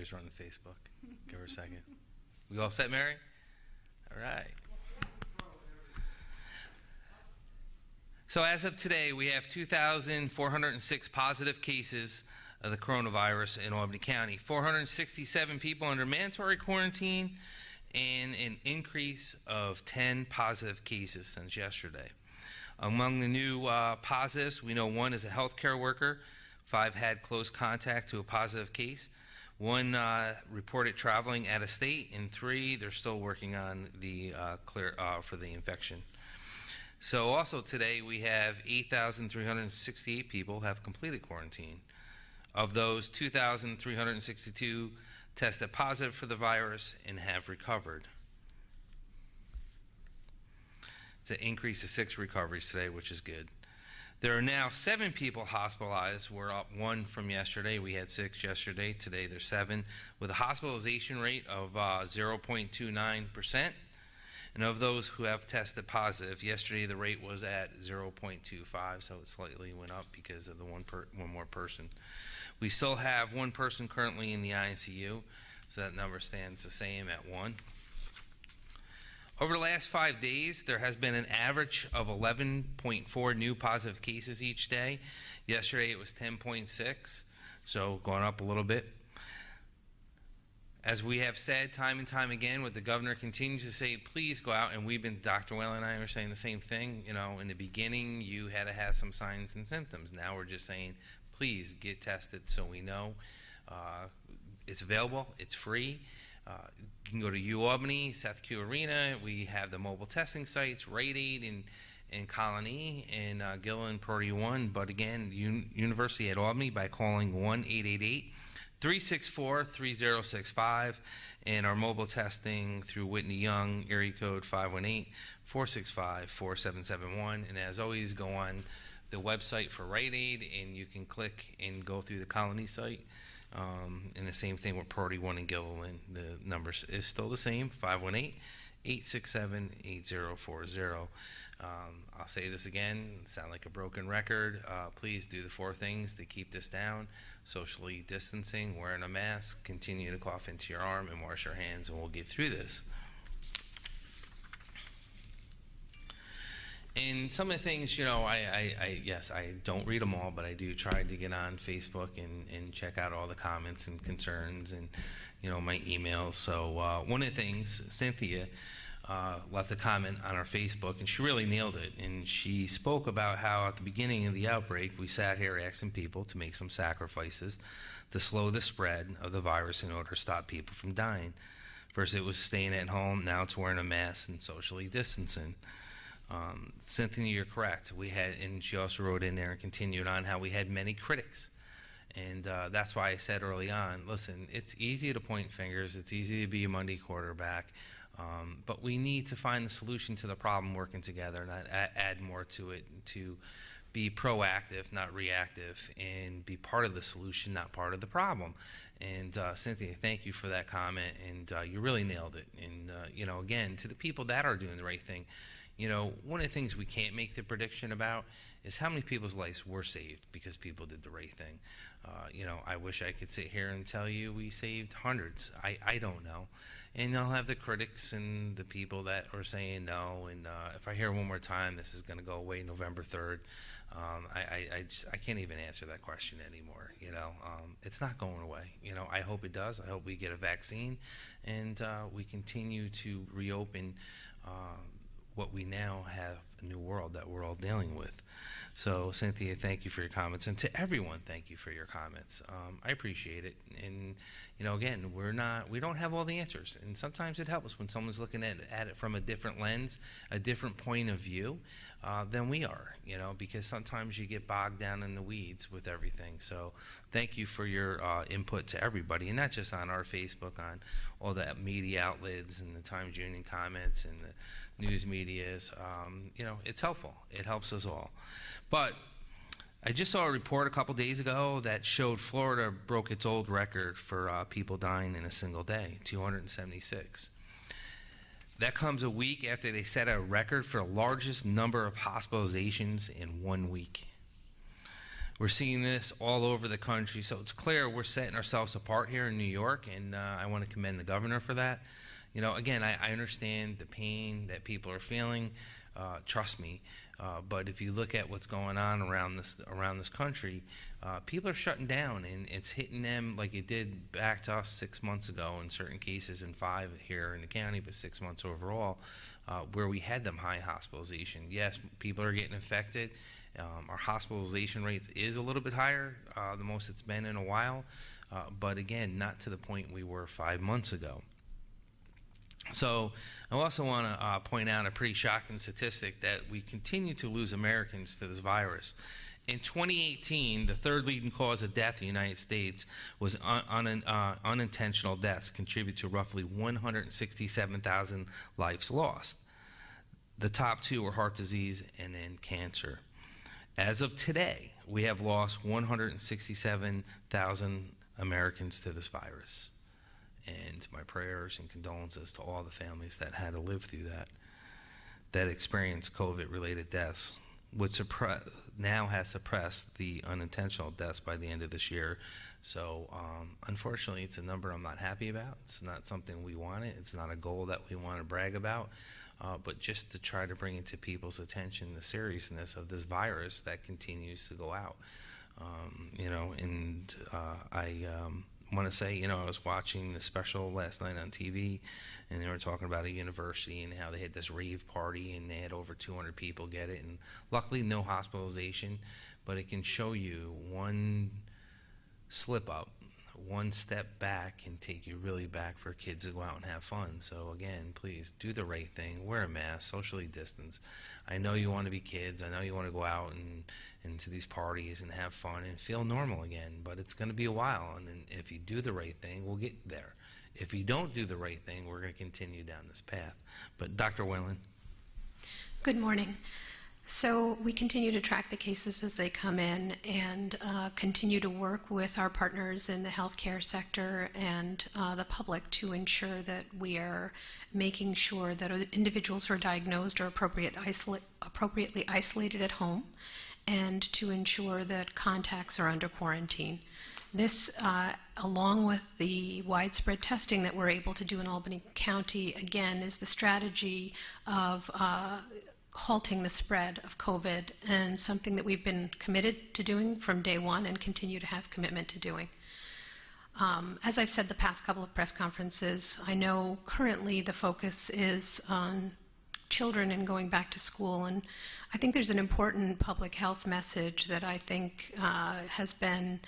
Mary's running Facebook. Give her a second. We all set, Mary? All right. So as of today, we have 2,406 positive cases of the coronavirus in Albany County. 467 people under mandatory quarantine, and an increase of 10 positive cases since yesterday. Among the new positives, we know 1 is a healthcare worker, 5 had close contact to a positive case, 1 reported traveling out of state, and 3 they're still working on the clear for the infection. So also today we have 8,368 people have completed quarantine. Of those, 2,362 tested positive for the virus and have recovered. It's an increase of 6 recoveries today, which is good. There are now 7 people hospitalized. We're up 1 from yesterday. We had 6 yesterday. Today there's 7, with a hospitalization rate of 0.29%. And of those who have tested positive, yesterday the rate was at 0.25, so it slightly went up because of the one more person. We still have 1 person currently in the ICU, so that number stands the same at 1. Over the last 5 days, there has been an average of 11.4 new positive cases each day. Yesterday it was 10.6, so going up a little bit. As we have said time and time again, what the governor continues to say, please go out, and Dr. Whalen and I are saying the same thing. You know, in the beginning, you had to have some signs and symptoms. Now we're just saying, please get tested so we know. It's available. It's free. You can go to UAlbany, Seth Q Arena. We have the mobile testing sites, Rite Aid in Colony, and Gillen, Priority 1. But again, University at Albany by calling 1-888-364-3065, and our mobile testing through Whitney Young, area code 518-465-4771. And as always, go on the website for Rite Aid, and you can click and go through the Colony site. And the same thing with Priority 1 in Gillen. The number is still the same, 518-867-8040. I'll say this again, sound like a broken record. Please do the 4 things to keep this down: socially distancing, wearing a mask, continue to cough into your arm, and wash your hands, and we'll get through this. And some of the things, you know, yes, I don't read them all, but I do try to get on Facebook and check out all the comments and concerns and, you know, my emails. So one of the things, Cynthia left a comment on our Facebook, and she really nailed it. And she spoke about how at the beginning of the outbreak, we sat here asking people to make some sacrifices to slow the spread of the virus in order to stop people from dying. First it was staying at home, now it's wearing a mask and socially distancing. Cynthia, you're correct. We had, and she also wrote in there and continued on how we had many critics. And that's why I said early on, listen, it's easy to point fingers, it's easy to be a Monday quarterback, but we need to find the solution to the problem working together, not add more to it, to be proactive, not reactive, and be part of the solution, not part of the problem. And Cynthia, thank you for that comment, and you really nailed it. And you know, again, to the people that are doing the right thing, you know, one of the things we can't make the prediction about is how many people's lives were saved because people did the right thing. You know, I wish I could sit here and tell you we saved hundreds. I don't know. And I'll have the critics and the people that are saying no. And if I hear one more time this is going to go away November 3rd, I can't even answer that question anymore. You know, it's not going away. You know, I hope it does. I hope we get a vaccine and we continue to reopen what we now have, a new world that we're all dealing with. So Cynthia, thank you for your comments, and to everyone, thank you for your comments. I appreciate it. And you know, again, we don't have all the answers, and sometimes it helps when someone's looking at it from a different lens, a different point of view than we are. You know, because sometimes you get bogged down in the weeds with everything. So thank you for your input to everybody, and not just on our Facebook, on all the media outlets and the Times Union comments and the news medias. You know, it's helpful. It helps us all. But I just saw a report a couple days ago that showed Florida broke its old record for people dying in a single day, 276. That comes a week after they set a record for the largest number of hospitalizations in 1 week. We're seeing this all over the country, so it's clear we're setting ourselves apart here in New York, and I want to commend the governor for that. Again, I understand the pain that people are feeling. Trust me. But if you look at what's going on around this country, people are shutting down, and it's hitting them like it did back to us 6 months ago in certain cases, and 5 here in the county, but 6 months overall, where we had them high hospitalization. Yes, people are getting infected. Our hospitalization rates is a little bit higher, the most it's been in a while, but again, not to the point we were 5 months ago. So I also want to point out a pretty shocking statistic that we continue to lose Americans to this virus. In 2018, the third leading cause of death in the United States was unintentional deaths, contributed to roughly 167,000 lives lost. The top 2 were heart disease and then cancer. As of today, we have lost 167,000 Americans to this virus. And my prayers and condolences to all the families that had to live through that experienced COVID-related deaths, which now has suppressed the unintentional deaths by the end of this year. So unfortunately, it's a number I'm not happy about. It's not something we wanted. It's not a goal that we want to brag about. But just to try to bring into people's attention the seriousness of this virus that continues to go out. I want to say, I was watching the special last night on TV, and they were talking about a university and how they had this rave party and they had over 200 people get it, and luckily no hospitalization, but it can show you one slip up, one step back can take you really back for kids to go out and have fun. So again, please do the right thing, wear a mask, socially distance. I know you want to be kids, I know you want to go out and into these parties and have fun and feel normal again, but it's going to be a while, and then if you do the right thing, we'll get there. If you don't do the right thing, we're going to continue down this path. But Dr. Whalen. Good morning. So we continue to track the cases as they come in and continue to work with our partners in the healthcare sector and the public to ensure that we are making sure that individuals who are diagnosed are appropriately isolated at home, and to ensure that contacts are under quarantine. This, along with the widespread testing that we're able to do in Albany County, again, is the strategy of halting the spread of COVID, and something that we've been committed to doing from day one and continue to have commitment to doing. As I've said the past couple of press conferences, I know currently the focus is on children and going back to school, and I think there's an important public health message that I think has been,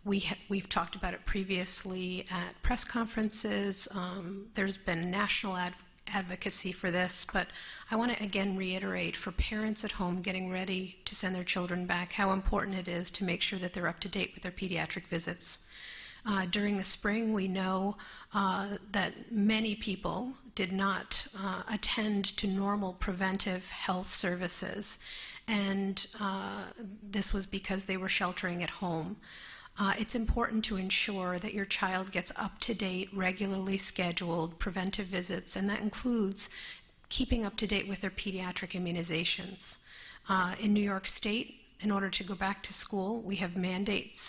we've talked about it previously at press conferences. There's been national advocacy for this, but I want to again reiterate for parents at home getting ready to send their children back how important it is to make sure that they're up to date with their pediatric visits. During the spring, we know that many people did not attend to normal preventive health services, and this was because they were sheltering at home. It's important to ensure that your child gets up-to-date, regularly scheduled preventive visits, and that includes keeping up to date with their pediatric immunizations. In New York State, in order to go back to school, we have mandates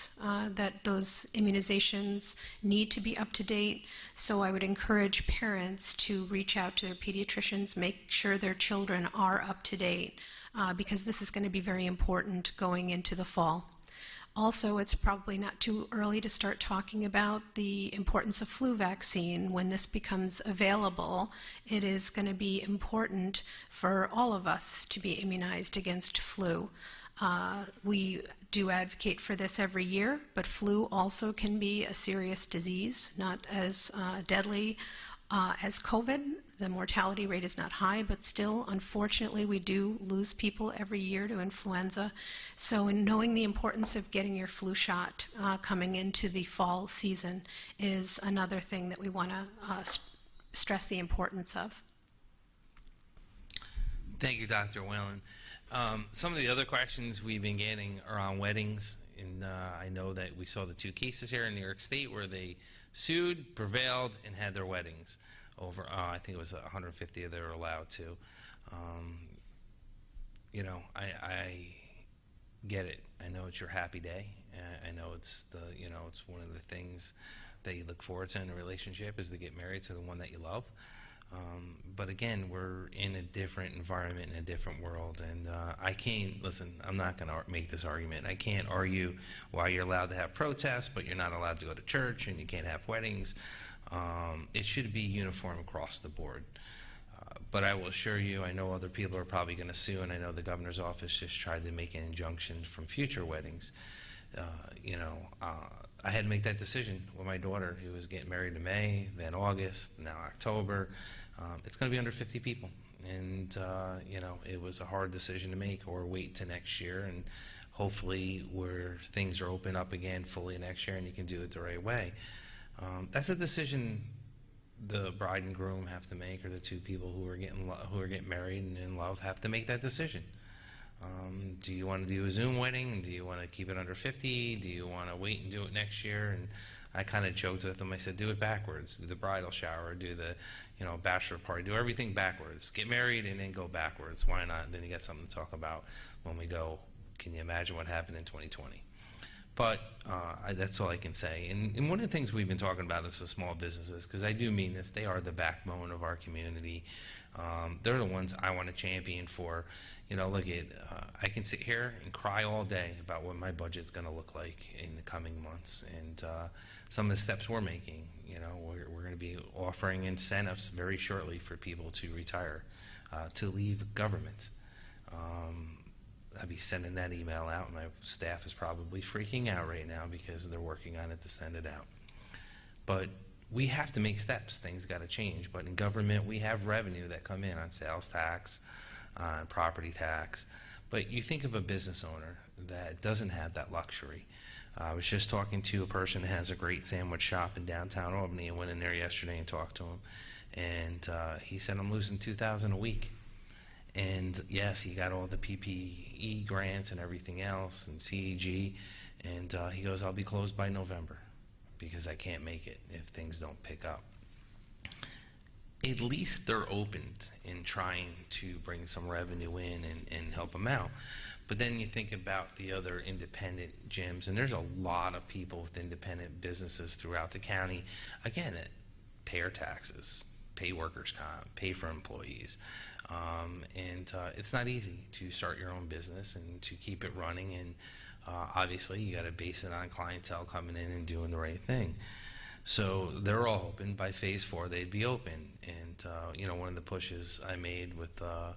that those immunizations need to be up to date, so I would encourage parents to reach out to their pediatricians, make sure their children are up to date, because this is going to be very important going into the fall. Also, it's probably not too early to start talking about the importance of flu vaccine. When this becomes available, it is going to be important for all of us to be immunized against flu. We do advocate for this every year, but flu also can be a serious disease, not as deadly as COVID. The mortality rate is not high, but still, unfortunately, we do lose people every year to influenza. So in knowing the importance of getting your flu shot coming into the fall season is another thing that we want to stress the importance of. Thank you, Dr. Whalen. Some of the other questions we've been getting are on weddings, and I know that we saw the 2 cases here in New York State where they sued, prevailed, and had their weddings over, I think it was 150 they were allowed to. get it. I know it's your happy day. I know it's it's one of the things that you look forward to in a relationship is to get married to the one that you love. But again, we're in a different environment, in a different world, and I can't, listen, I'm not going to make this argument. I can't argue why you're allowed to have protests, but you're not allowed to go to church, and you can't have weddings. It should be uniform across the board. But I will assure you, I know other people are probably going to sue, and I know the governor's office just tried to make an injunction from future weddings. I had to make that decision with my daughter, who was getting married in May, then August, now October. It's going to be under 50 people, and it was a hard decision to make, or wait till next year, and hopefully where things are open up again fully next year, and you can do it the right way. That's a decision the bride and groom have to make, or the two people who are getting married and in love have to make that decision. Do you want to do a Zoom wedding? Do you want to keep it under 50? Do you want to wait and do it next year? And I kind of joked with them. I said, do it backwards. Do the bridal shower, do the bachelor party, do everything backwards. Get married and then go backwards. Why not? Then you got something to talk about when we go. Can you imagine what happened in 2020? But that's all I can say. And one of the things we've been talking about is the small businesses, because I do mean this. They are the backbone of our community. They're the ones I want to champion for. Look at, I can sit here and cry all day about what my budget's going to look like in the coming months, and some of the steps we're making. We're going to be offering incentives very shortly for people to retire, to leave government. I'll be sending that email out, and my staff is probably freaking out right now because they're working on it to send it out. But we have to make steps. Things got to change. But in government, we have revenue that come in on sales tax, property tax. But you think of a business owner that doesn't have that luxury. I was just talking to a person that has a great sandwich shop in downtown Albany. I went in there yesterday and talked to him, and he said, I'm losing $2,000 a week. And yes, he got all the PPE grants and everything else, and CEG, and he goes, I'll be closed by November because I can't make it if things don't pick up. At least they're open in trying to bring some revenue in and help them out. But then you think about the other independent gyms, and there's a lot of people with independent businesses throughout the county, again, that pay our taxes, pay workers' comp, pay for employees. It's not easy to start your own business and to keep it running, and obviously you got to base it on clientele coming in and doing the right thing. So they're all open. By phase 4 they'd be open, and one of the pushes I made with a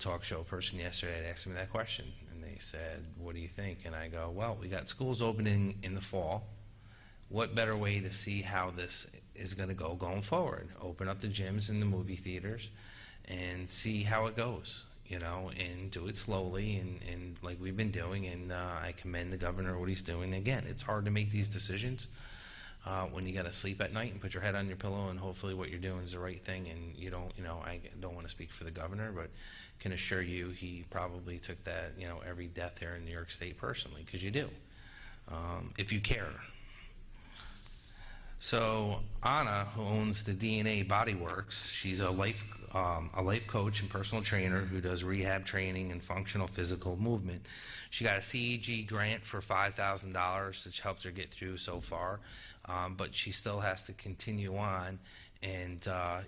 talk show person yesterday, they asked me that question, and they said, what do you think? And I go, well, we got schools opening in the fall. What better way to see how this is going to go going forward? Open up the gyms and the movie theaters and see how it goes, and do it slowly and like we've been doing, and I commend the governor what he's doing. Again, it's hard to make these decisions when you got to sleep at night and put your head on your pillow, and hopefully what you're doing is the right thing, and I don't want to speak for the governor, but can assure you he probably took that, every death here in New York State personally, because you do, if you care. So Anna, who owns the DNA Body Works, she's a life coach and personal trainer who does rehab training and functional physical movement. She got a CEG grant for $5,000, which helps her get through so far, but she still has to continue on and try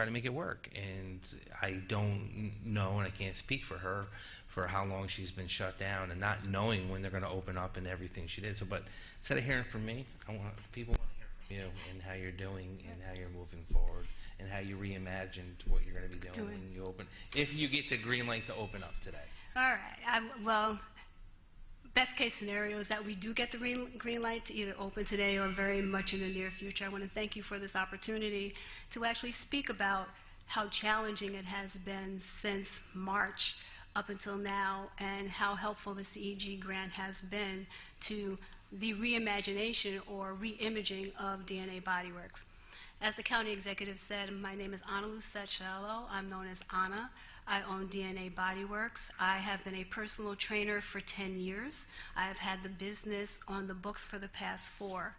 to make it work. And I don't know, and I can't speak for her, for how long she's been shut down and not knowing when they're going to open up and everything she did. So, but instead of hearing from me, people want to hear from you and how you're doing and how you're moving forward and how you reimagined what you're going to be doing when you open, if you get the green light to open up today. All right. Well, best case scenario is that we do get the green light to either open today or very much in the near future. I want to thank you for this opportunity to actually speak about how challenging it has been since March up until now, and how helpful the CEG grant has been to the reimagination or re-imaging of DNA Body Works. As the county executive said, my name is Anna Lucechello. I'm known as Anna. I own DNA Body Works. I have been a personal trainer for 10 years. I have had the business on the books for the past 4.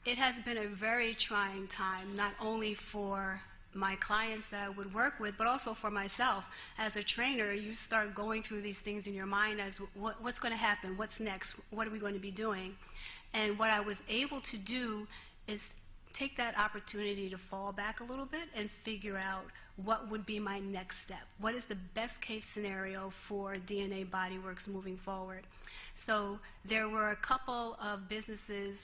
It has been a very trying time, not only for my clients that I would work with, but also for myself. As a trainer, you start going through these things in your mind as what's going to happen, what's next, what are we going to be doing. And what I was able to do is take that opportunity to fall back a little bit and figure out what would be my next step. What is the best case scenario for DNA Bodyworks moving forward? So there were a couple of businesses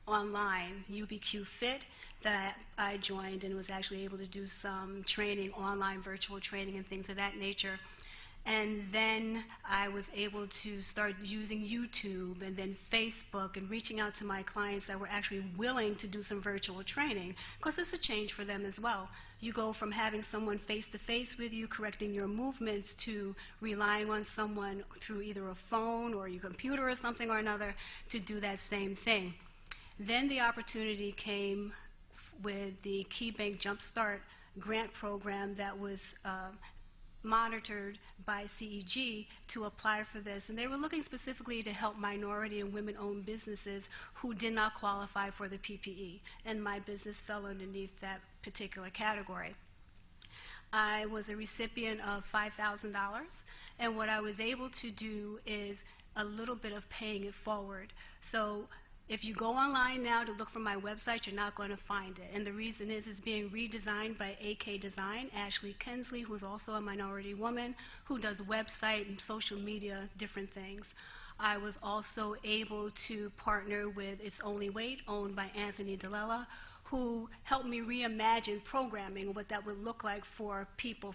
online, UBQ Fit, that I joined and was actually able to do some training, online virtual training and things of that nature. And then I was able to start using YouTube and then Facebook and reaching out to my clients that were actually willing to do some virtual training, because it's a change for them as well. You go from having someone face-to-face with you correcting your movements to relying on someone through either a phone or your computer or something or another to do that same thing. Then the opportunity came with the KeyBank Jumpstart grant program that was monitored by CEG to apply for this. And they were looking specifically to help minority and women-owned businesses who did not qualify for the PPE. And my business fell underneath that particular category. I was a recipient of $5,000. And what I was able to do is a little bit of paying it forward. So if you go online now to look for my website, you're not going to find it. And the reason is it's being redesigned by AK Design, Ashley Kensley, who's also a minority woman, who does website and social media, different things. I was also able to partner with It's Only Weight, owned by Anthony DeLella, who helped me reimagine programming, what that would look like for people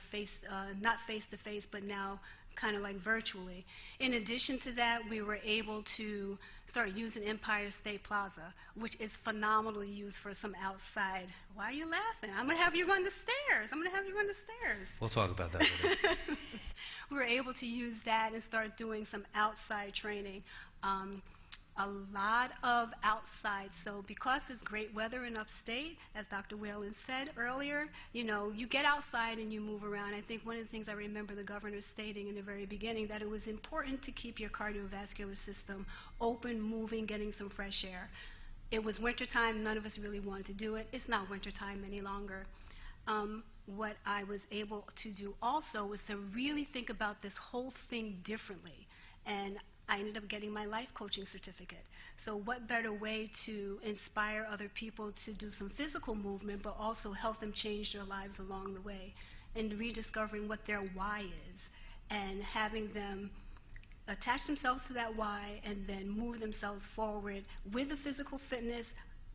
not face-to-face, but now kind of like virtually. In addition to that, we were able to start using Empire State Plaza, which is phenomenally used for some outside. Why are you laughing? I'm going to have you run the stairs. We'll talk about that later. We were able to use that and start doing some outside training. A lot of outside. So because it's great weather in upstate, as Dr. Whalen said earlier, you know, you get outside and you move around. I think one of the things I remember the governor stating in the very beginning, that it was important to keep your cardiovascular system open, moving, getting some fresh air. It was wintertime. None of us really wanted to do it. It's not wintertime any longer. What I was able to do also was to really think about this whole thing differently. And I ended up getting my life coaching certificate. So what better way to inspire other people to do some physical movement, but also help them change their lives along the way, and rediscovering what their why is, and having them attach themselves to that why and then move themselves forward with the physical fitness,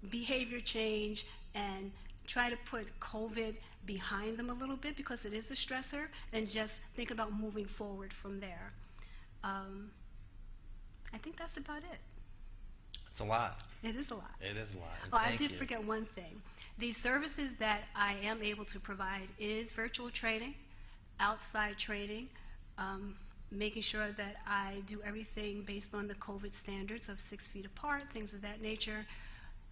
behavior change, and try to put COVID behind them a little bit, because it is a stressor, and just think about moving forward from there. I think that's about it. It's a lot. It is a lot. It is a lot. Oh, I did forget one thing. The services that I am able to provide is virtual training, outside training, making sure that I do everything based on the COVID standards of 6 feet apart, things of that nature.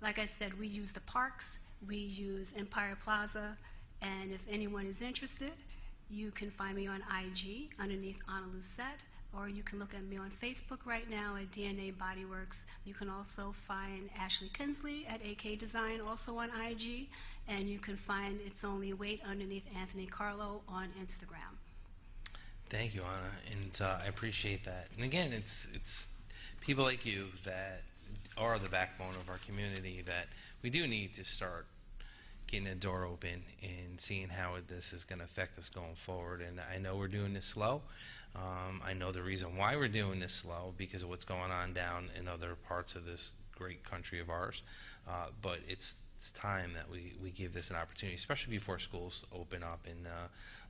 Like I said, we use the parks, we use Empire Plaza, and if anyone is interested, you can find me on IG underneath Anna Lucette, or you can look at me on Facebook right now at DNA Bodyworks. You can also find Ashley Kinsley at AK Design, also on IG, and you can find It's Only Weight underneath Anthony Carlo on Instagram. Thank you, Anna, and I appreciate that. And again, it's people like you that are the backbone of our community that we do need to start getting the door open and seeing how this is going to affect us going forward. And I know we're doing this slow. I know the reason why we're doing this slow, because of what's going on down in other parts of this great country of ours. But it's time that we give this an opportunity, especially before schools open up. And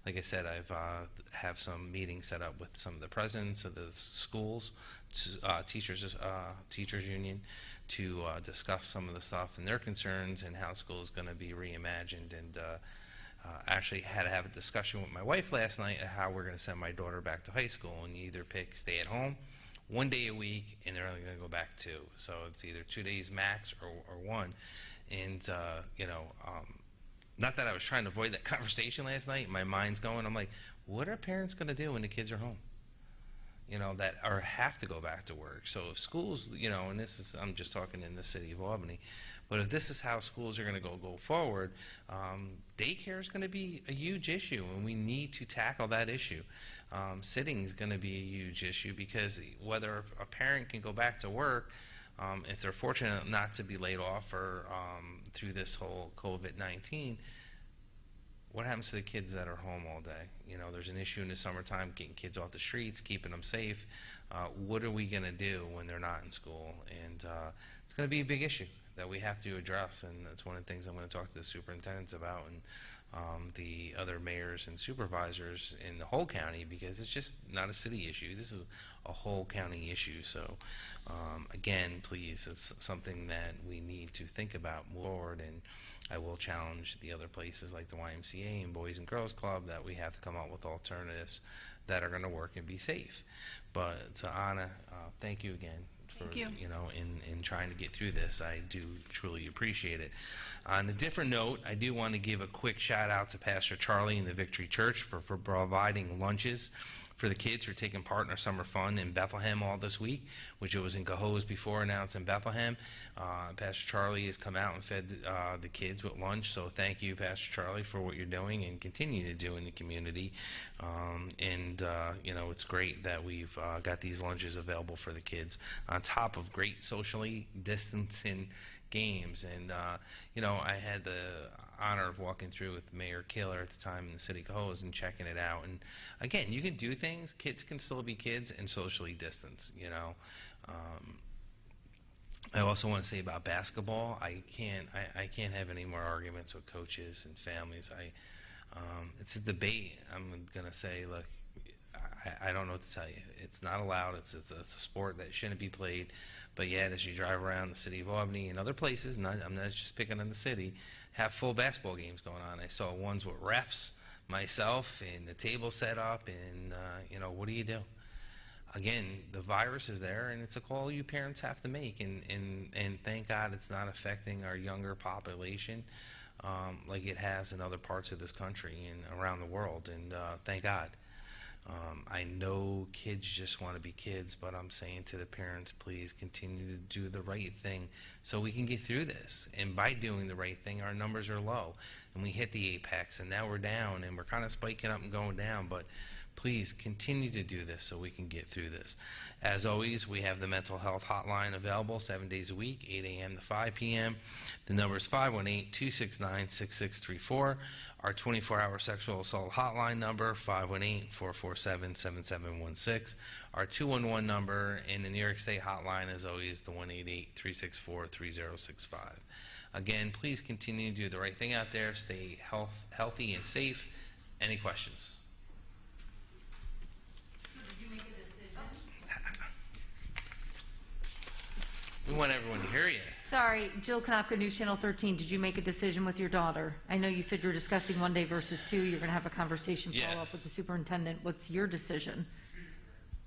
like I said, I've have some meetings set up with some of the presidents of the schools, teachers union, to discuss some of the stuff and their concerns and how school is going to be reimagined. And actually had to have a discussion with my wife last night of how we're going to send my daughter back to high school, and you either pick stay at home 1 day a week, and they're only going to go back 2. So it's either 2 days max or 1. And you know, not that I was trying to avoid that conversation last night. My mind's going. I'm like, what are parents going to do when the kids are home? that are have to go back to work. So if schools, and this is, I'm just talking in the city of Albany, but if this is how schools are going to go forward, daycare is going to be a huge issue, and we need to tackle that issue. Sitting is going to be a huge issue, because whether a parent can go back to work, if they're fortunate not to be laid off or through this whole COVID-19, what happens to the kids that are home all day? There's an issue in the summertime getting kids off the streets, keeping them safe. What are we going to do when they're not in school? And it's going to be a big issue that we have to address, and that's one of the things I'm going to talk to the superintendents about, and the other mayors and supervisors in the whole county, because it's just not a city issue. This is a whole county issue. So again, please, it's something that we need to think about more forward, and I will challenge the other places like the YMCA and Boys and Girls Club that we have to come up with alternatives that are going to work and be safe. But to Anna, thank you again for in trying to get through this. I do truly appreciate it. On a different note, I do want to give a quick shout out to Pastor Charlie and the Victory Church for providing lunches for the kids who are taking part in our summer fun in Bethlehem all this week, which it was in Cohoes before, now it's in Bethlehem. Pastor Charlie has come out and fed the kids with lunch, so thank you, Pastor Charlie, for what you're doing and continue to do in the community. It's great that we've got these lunches available for the kids, on top of great socially distancing games. And I had the honor of walking through with Mayor Killer at the time in the city of Cohoes and checking it out. And again, you can do things. Kids can still be kids and socially distance. I also want to say about basketball, I can't have any more arguments with coaches and families. It's a debate. I'm gonna say, look, I don't know what to tell you. It's not allowed. It's a sport that shouldn't be played. But yet, as you drive around the city of Albany and other places, I'm not just picking on the city, have full basketball games going on. I saw ones with refs, myself, and the table set up, and what do you do? Again, the virus is there, and it's a call you parents have to make. And thank God it's not affecting our younger population like it has in other parts of this country and around the world. And thank God. I know kids just want to be kids, but I'm saying to the parents, please continue to do the right thing so we can get through this. And by doing the right thing, our numbers are low, and we hit the apex, and now we're down, and we're kind of spiking up and going down. But please continue to do this so we can get through this. As always, we have the mental health hotline available 7 days a week, 8 a.m. to 5 p.m. The number is 518-269-6634. Our 24-hour sexual assault hotline number, 518-447-7716. Our 211 number in the New York State hotline is always the 1-888-364-3065. Again, please continue to do the right thing out there. Stay healthy and safe. Any questions? We want everyone to hear you. Sorry, Jill Konopka, Newschannel 13. Did you make a decision with your daughter? I know you said you were discussing 1 day versus 2. You're going to have a conversation, follow up with the superintendent. What's your decision?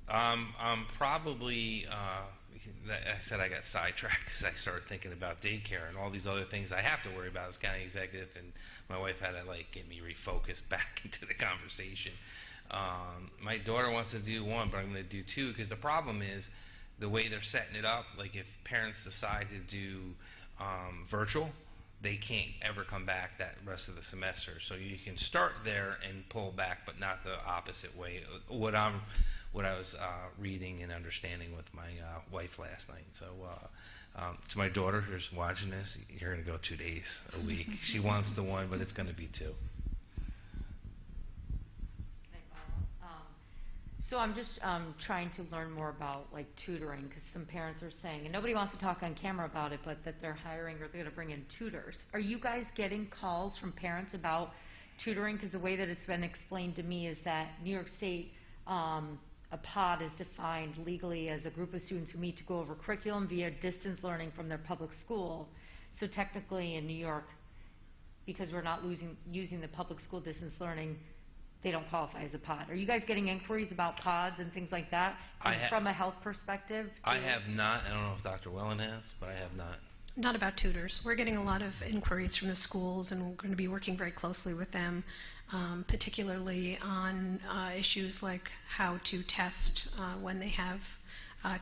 Probably, I said I got sidetracked because I started thinking about daycare and all these other things I have to worry about as county executive, and my wife had to get me refocused back into the conversation. My daughter wants to do 1, but I'm going to do 2, because the problem is the way they're setting it up. Like, if parents decide to do virtual, they can't ever come back that rest of the semester. So you can start there and pull back, but not the opposite way. What I was reading and understanding with my wife last night. So to my daughter who's watching this, you're going to go 2 days a week. She wants the 1, but it's going to be 2. So I'm just trying to learn more about tutoring, because some parents are saying, and nobody wants to talk on camera about it, but that they're hiring or they're going to bring in tutors. Are you guys getting calls from parents about tutoring? Because the way that it's been explained to me is that New York State, a pod is defined legally as a group of students who meet to go over curriculum via distance learning from their public school. So technically in New York, because we're not using the public school distance learning, they don't qualify as a pod. Are you guys getting inquiries about pods and things like that from a health perspective? I have not. I don't know if Dr. Whalen has, but I have not. Not about tutors. We're getting a lot of inquiries from the schools, and we're going to be working very closely with them, particularly on issues like how to test when they have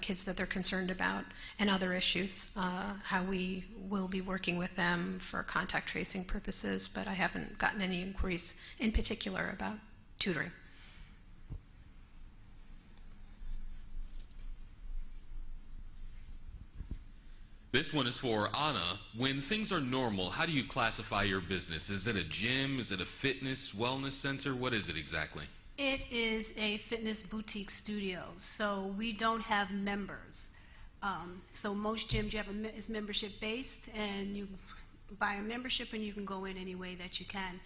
kids that they're concerned about, and other issues, how we will be working with them for contact tracing purposes, but I haven't gotten any inquiries in particular about tutoring. This one is for Anna. When things are normal, how do you classify your business? Is it a gym? Is it a fitness, wellness center? What is it exactly? It is a fitness boutique studio, so we don't have members. So most gyms you have is membership based, and you buy a membership and you can go in any way that you can.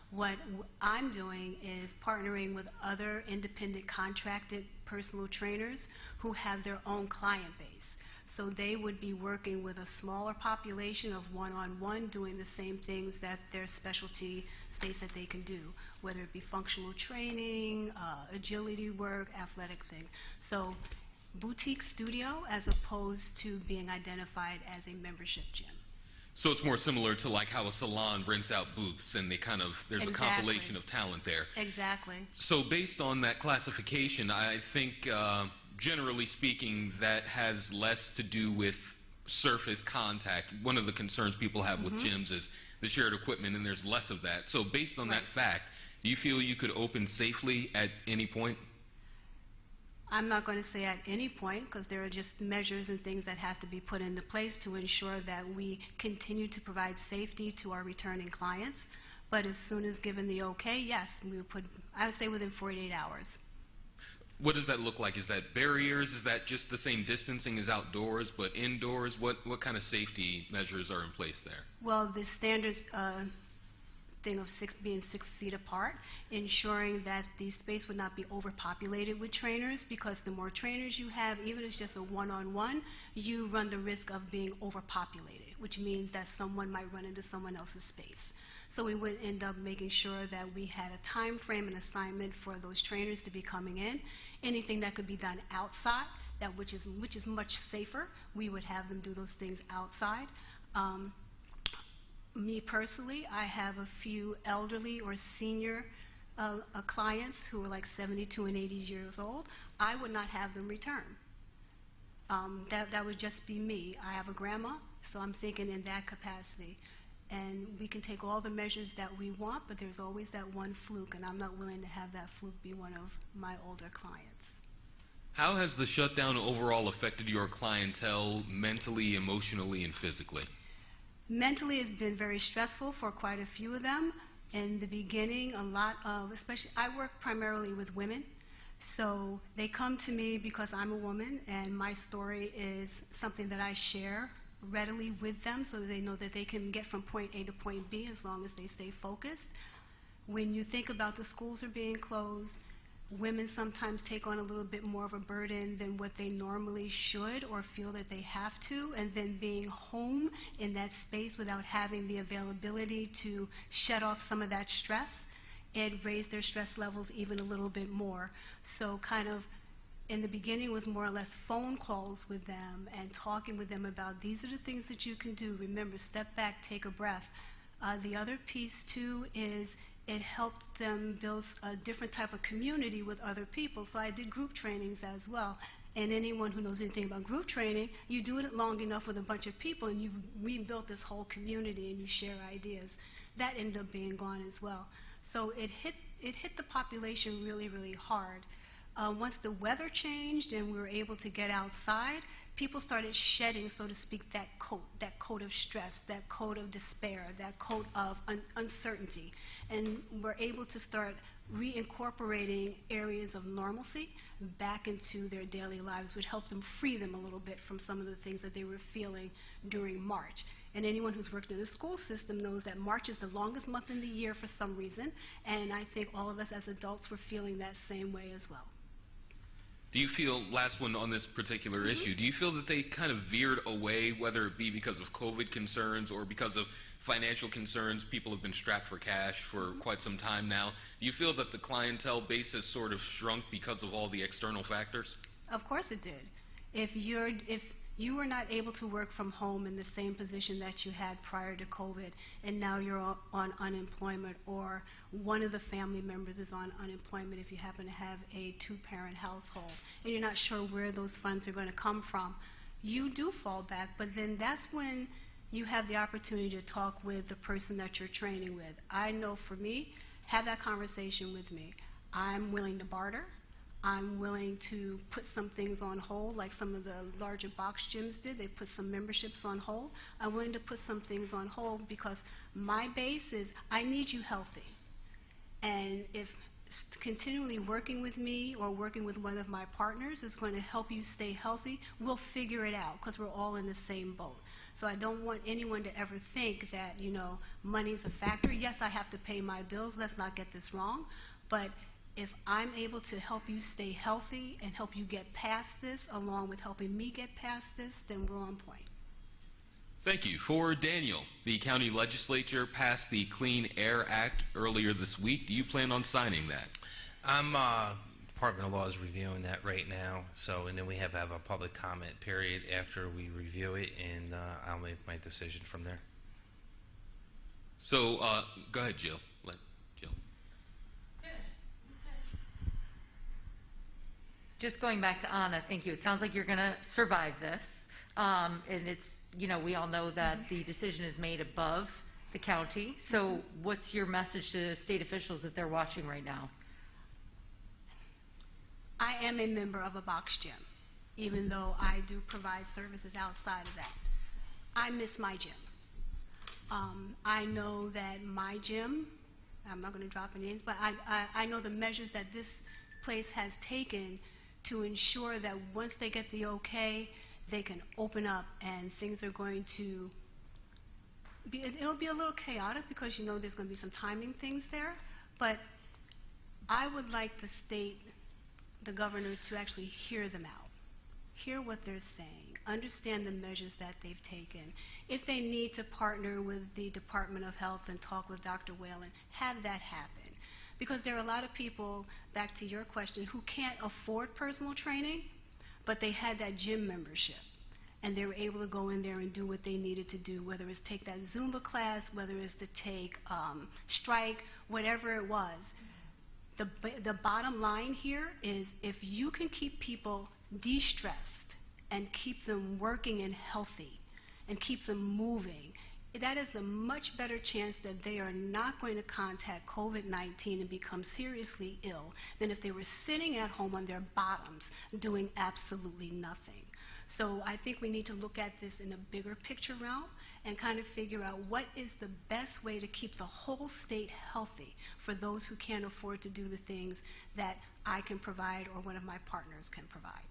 What I'm doing is partnering with other independent contracted personal trainers who have their own client base. So they would be working with a smaller population of one-on-one, doing the same things that their specialty states that they can do, whether it be functional training, agility work, athletic things. So boutique studio as opposed to being identified as a membership gym. So it's more similar to like how a salon rents out booths and they kind of, there's Exactly. a compilation of talent there. Exactly. So based on that classification, I think generally speaking that has less to do with surface contact. One of the concerns people have with gyms is the shared equipment, and there's less of that. So based on that fact, do you feel you could open safely at any point? I'm not going to say at any point, because there are just measures and things that have to be put into place to ensure that we continue to provide safety to our returning clients. But as soon as given the okay, yes, we would put, I would say within 48 hours. What does that look like? Is that barriers? Is that just the same distancing as outdoors, but indoors? What kind of safety measures are in place there? Well, the standards thing of being 6 feet apart, ensuring that the space would not be overpopulated with trainers, because the more trainers you have, even if it's just a one-on-one, you run the risk of being overpopulated, which means that someone might run into someone else's space. So we would end up making sure that we had a time frame and assignment for those trainers to be coming in. Anything that could be done outside, which is much safer, we would have them do those things outside. Me personally, I have a few elderly or senior clients who are like 72 and 80 years old. I would not have them return. That would just be me. I have a grandma, so I'm thinking in that capacity. And we can take all the measures that we want, but there's always that one fluke, and I'm not willing to have that fluke be one of my older clients. How has the shutdown overall affected your clientele mentally, emotionally, and physically? Mentally, it's been very stressful for quite a few of them. In the beginning, a lot of, especially, I work primarily with women, so they come to me because I'm a woman, and my story is something that I share readily with them, so that they know that they can get from point A to point B as long as they stay focused. When you think about the schools are being closed, women sometimes take on a little bit more of a burden than what they normally should or feel that they have to, and then being home in that space without having the availability to shut off some of that stress, it raised their stress levels even a little bit more. So kind of in the beginning, it was more or less phone calls with them and talking with them about these are the things that you can do. Remember, step back, take a breath. The other piece, too, is it helped them build a different type of community with other people. So I did group trainings as well. And anyone who knows anything about group training, you do it long enough with a bunch of people, and you've rebuilt this whole community, and you share ideas. That ended up being gone as well. So it hit the population really, really hard. Once the weather changed and we were able to get outside, people started shedding, so to speak, that coat of stress, that coat of despair, that coat of uncertainty, and we're able to start reincorporating areas of normalcy back into their daily lives, which helped them free them a little bit from some of the things that they were feeling during March. And anyone who's worked in the school system knows that March is the longest month in the year for some reason, and I think all of us as adults were feeling that same way as well. Do you feel, last one on this particular issue, do you feel that they kind of veered away, whether it be because of COVID concerns or because of financial concerns? People have been strapped for cash for quite some time now. Do you feel that the clientele base has sort of shrunk because of all the external factors? Of course it did. If You were not able to work from home in the same position that you had prior to COVID, and now you're on unemployment, or one of the family members is on unemployment if you happen to have a two-parent household, and you're not sure where those funds are going to come from. You do fall back, but then that's when you have the opportunity to talk with the person that you're training with. I know for me, have that conversation with me. I'm willing to barter. I'm willing to put some things on hold, like some of the larger box gyms did. They put some memberships on hold. I'm willing to put some things on hold because my base is I need you healthy. And if continually working with me or working with one of my partners is going to help you stay healthy, we'll figure it out because we're all in the same boat. So I don't want anyone to ever think that, you know, money's a factor. Yes, I have to pay my bills. Let's not get this wrong. But if I'm able to help you stay healthy and help you get past this, along with helping me get past this, then we're on point. Thank you. For Daniel, the county legislature passed the Clean Air Act earlier this week. Do you plan on signing that? Department of Law is reviewing that right now, and then we have a public comment period after we review it, and I'll make my decision from there. So, go ahead, Jill. Let Jill. Just going back to Anna, thank you. It sounds like you're going to survive this, and it's, you know, we all know that the decision is made above the county. So, what's your message to state officials if they're watching right now? I am a member of a box gym, even though I do provide services outside of that. I miss my gym. I know that my gym, I'm not going to drop any names, but I know the measures that this place has taken to ensure that once they get the okay, they can open up and things are going to be, it'll be a little chaotic because you know there's going to be some timing things there, but I would like the state, the governor, to actually hear them out, hear what they're saying, understand the measures that they've taken. If they need to partner with the Department of Health and talk with Dr. Whalen, have that happen. Because there are a lot of people, back to your question, who can't afford personal training, but they had that gym membership. And they were able to go in there and do what they needed to do, whether it's take that Zumba class, whether it's to take strike, whatever it was. The bottom line here is if you can keep people de-stressed and keep them working and healthy and keep them moving, that is a much better chance that they are not going to contact COVID-19 and become seriously ill than if they were sitting at home on their bottoms doing absolutely nothing. So I think we need to look at this in a bigger picture realm and kind of figure out what is the best way to keep the whole state healthy for those who can't afford to do the things that I can provide or one of my partners can provide.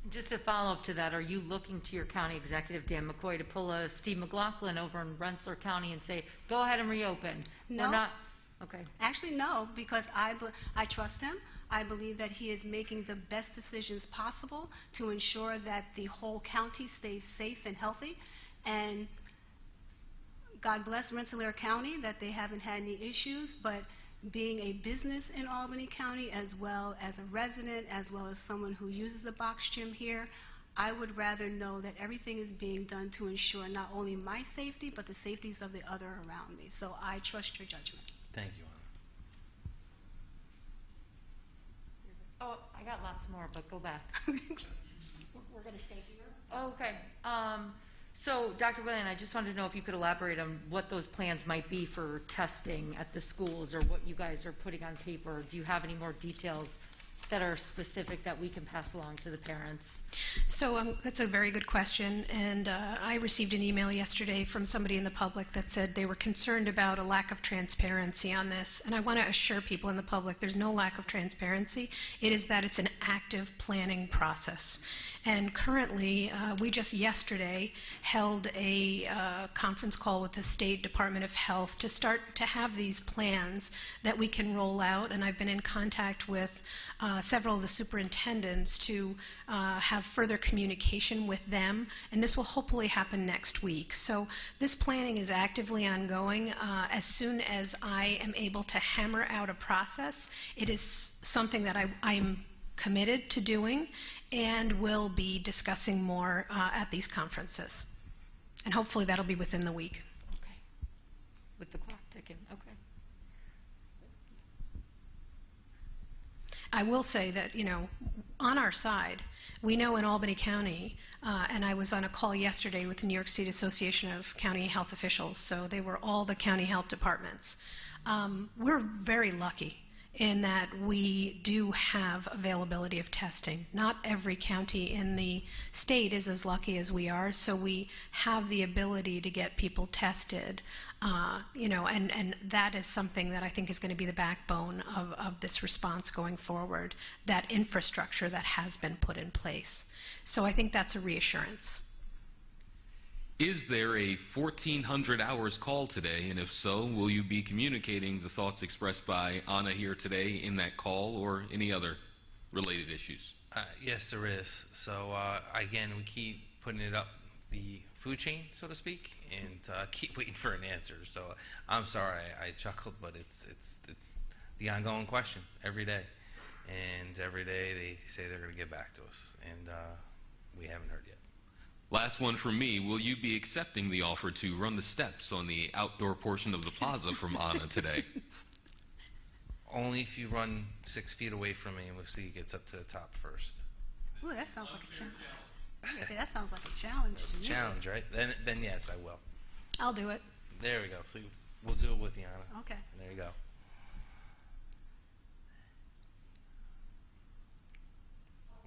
Just a follow-up to that, are you looking to your county executive, Dan McCoy, to pull a Steve McLaughlin over in Rensselaer County and say, go ahead and reopen? No. We're not. Okay. Actually, no, because I trust him. I believe that he is making the best decisions possible to ensure that the whole county stays safe and healthy. And God bless Rensselaer County that they haven't had any issues, but being a business in Albany County, as well as a resident, as well as someone who uses a box gym here, I would rather know that everything is being done to ensure not only my safety, but the safeties of the other around me. So I trust your judgment. Thank you, Anna. Oh, I got lots more, but go back. We're going to stay here. Oh, okay. So, Dr. Whalen, I just wanted to know if you could elaborate on what those plans might be for testing at the schools, or what you guys are putting on paper. Do you have any more details that are specific that we can pass along to the parents? So that's a very good question, and I received an email yesterday from somebody in the public that said they were concerned about a lack of transparency on this, and I want to assure people in the public there's no lack of transparency. It is that it's an active planning process. And currently, we just yesterday held a conference call with the State Department of Health to start to have these plans that we can roll out, and I've been in contact with several of the superintendents to have further communication with them, and this will hopefully happen next week. So this planning is actively ongoing. As soon as I am able to hammer out a process, it is something that I'm committed to doing, and we'll be discussing more at these conferences. And hopefully that'll be within the week. Okay. With the clock ticking, okay. I will say that, on our side, we know in Albany County, and I was on a call yesterday with the New York State Association of County Health Officials, so they were all the county health departments. We're very lucky in that we do have availability of testing. Not every county in the state is as lucky as we are, so we have the ability to get people tested, and that is something that I think is going to be the backbone of this response going forward, that infrastructure that has been put in place. So I think that's a reassurance. Is there a 1,400 hours call today, and if so, will you be communicating the thoughts expressed by Anna here today in that call or any other related issues? Yes, there is. So again, we keep putting it up the food chain, so to speak, and keep waiting for an answer. So I'm sorry, I chuckled, but it's the ongoing question every day, and every day they say they're going to get back to us, and we haven't heard yet. Last one from me. Will you be accepting the offer to run the steps on the outdoor portion of the plaza from Anna today? Only if you run 6 feet away from me and we'll see who gets up to the top first. Ooh, that sounds like a challenge. That sounds like a challenge to me. Challenge, right? Then yes, I will. I'll do it. There we go. See, we'll do it with you, Anna. Okay. There you go.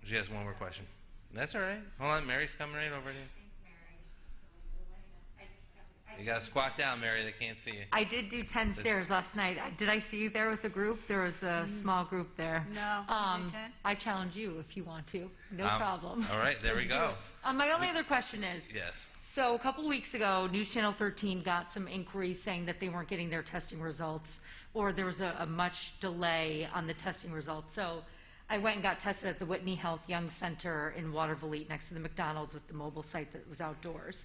She has one more question. That's all right. Hold on, Mary's coming right over to you. You gotta squat down, Mary. They can't see you. I did do 10 stairs last night. Did I see you there with a group? There was a small group there. No. I challenge you if you want to. No problem. All right, there we go. My only other question is, Yes. so a couple weeks ago, Newschannel 13 got some inquiries saying that they weren't getting their testing results, or there was a much delay on the testing results. So I went and got tested at the Whitney Health Young Center in Waterville next to the McDonald's with the mobile site that was outdoors.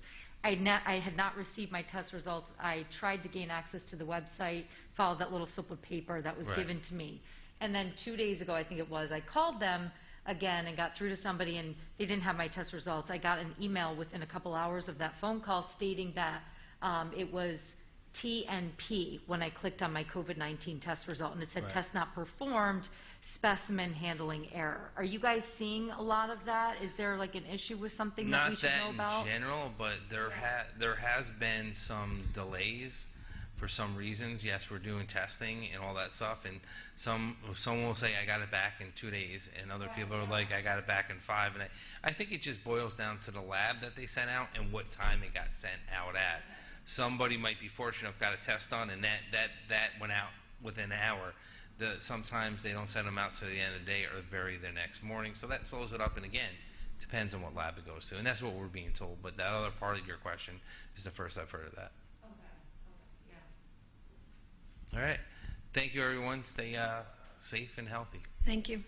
I had not received my test results. I tried to gain access to the website, followed that little slip of paper that was given to me. And then 2 days ago, I think it was, I called them again and got through to somebody, and they didn't have my test results. I got an email within a couple hours of that phone call stating that it was TNP when I clicked on my COVID-19 test result, and it said test not performed, specimen handling error. Are you guys seeing a lot of that? Is there like an issue with something that we should know about? Not that in general, but there has been some delays for some reasons. Yes, we're doing testing and all that stuff, and someone will say I got it back in 2 days, and other people are like I got it back in 5. And I think it just boils down to the lab that they sent out and what time it got sent out at. Somebody might be fortunate enough got a test done, and that went out within an hour. Sometimes they don't send them out to the end of the day or the next morning, so that slows it up. And again, depends on what lab it goes to, and that's what we're being told. But that other part of your question is the first I've heard of that. Okay, yeah. All right. Thank you, everyone. Stay safe and healthy. Thank you.